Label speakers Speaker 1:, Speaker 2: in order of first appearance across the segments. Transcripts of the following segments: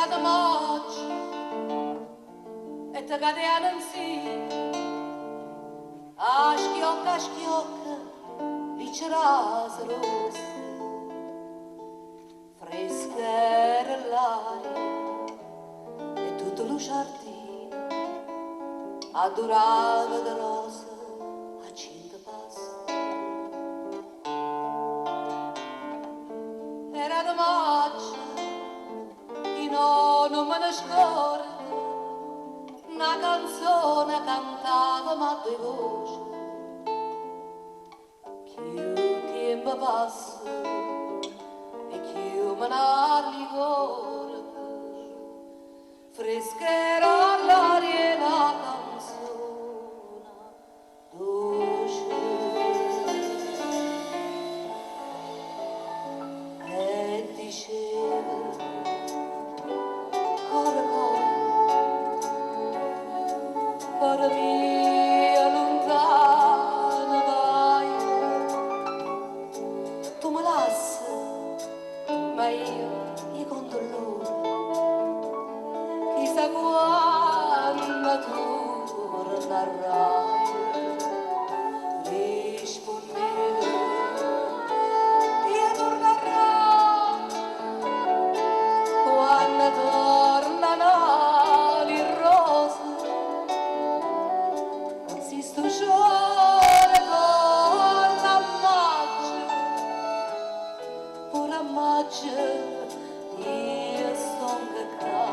Speaker 1: da maggio e te cadeano insieme a schiocca viceras rosse fresca l'aria e tutto lo giardino adorava da rosa a cinta passa era da maggio non me ne scordo una canzone cantava ma due voci più tempo passa e più me ne ricordo frescherà l'aria e la canzone dolce e diceva para mia lontana vai tu me lasci ma io conto lui chissà quando tu tornerai rispondere io tornerò quando tornano le rose sto giorno torna a maggio pure a maggio io sono qua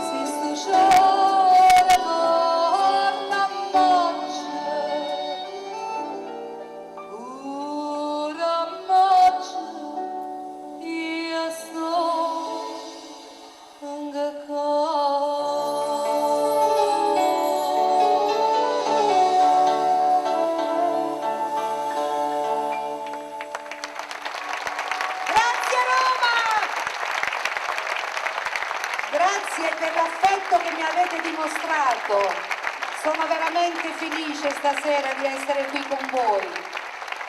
Speaker 1: se sto giorno torna a maggio pure a maggio io sono qua.
Speaker 2: Grazie per l'affetto che mi avete dimostrato. Sono veramente felice stasera di essere qui con voi.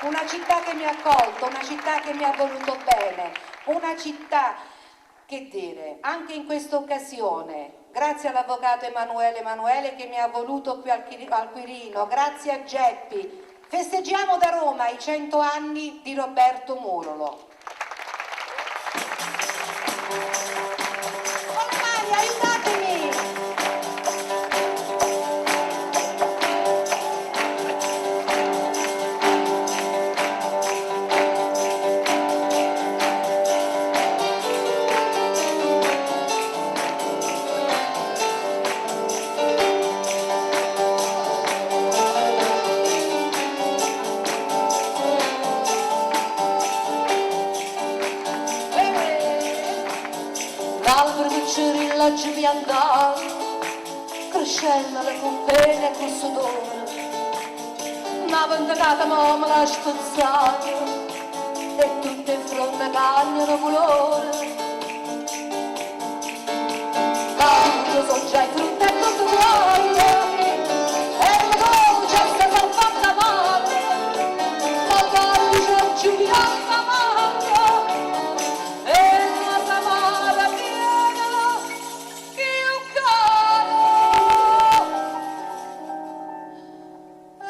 Speaker 2: Una città che mi ha accolto, una città che mi ha voluto bene, una città, che dire, anche in questa occasione, grazie all'avvocato Emanuele che mi ha voluto qui al Quirino, grazie a Geppi, festeggiamo da Roma i 100 anni di Roberto Murolo. Aiutatemi!
Speaker 1: L'albero di Cirilla ci vi andava, crescendo le compagnie con sudore, una ventata mamma l'ha spezzata e tutte in fronte cagnano colore. Quando sono già i frutti e tutto quanto, e la dolce sta salvando male, ma quando c'è Giuliana manca, e la samara piena, più caro, e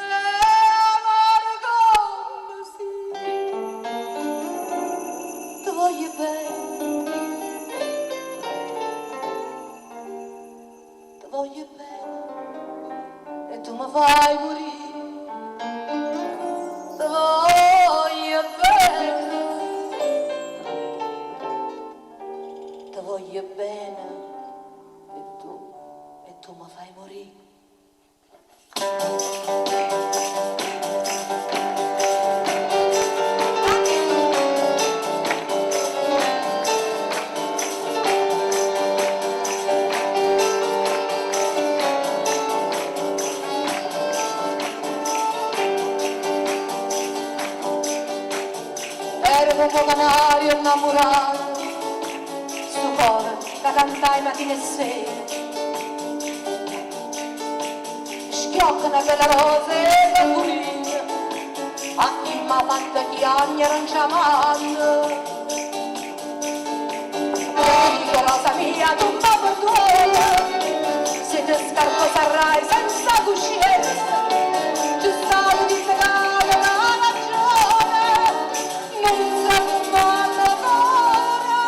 Speaker 1: amare come sì, ti voglio bene, ti voglio bene, e tu mi fai morire, ti voglio bene, ti voglio bene, e tu mi fai morire. Ero come un canario innamorato, sto cuore da cantare mattina e sera, schiocca una bella rosa e la pulita, a chi mi ha fatto chiagna non ci amando. dico rosa mia, tu mi perdona, se ti scarpo sarrai senza coscienza, ci stavo di segare la ragione, non sapevo mai ancora,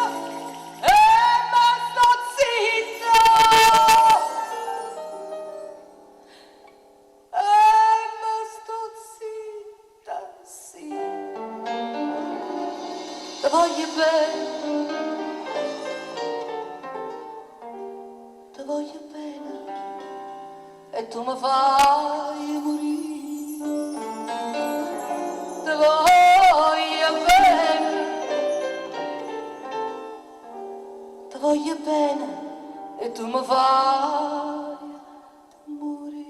Speaker 1: e ma sto zitta, ma sto zitta, sì. Ti voglio bene, ti voglio bene, e tu mi fai morire. Ti voglio bene, e tu mi fai morire.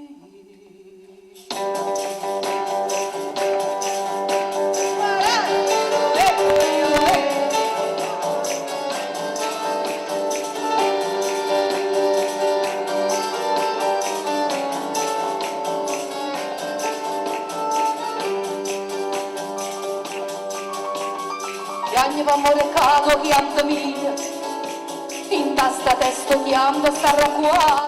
Speaker 1: E ogni amore cago chiamami, in testa testo chiamo sta qua.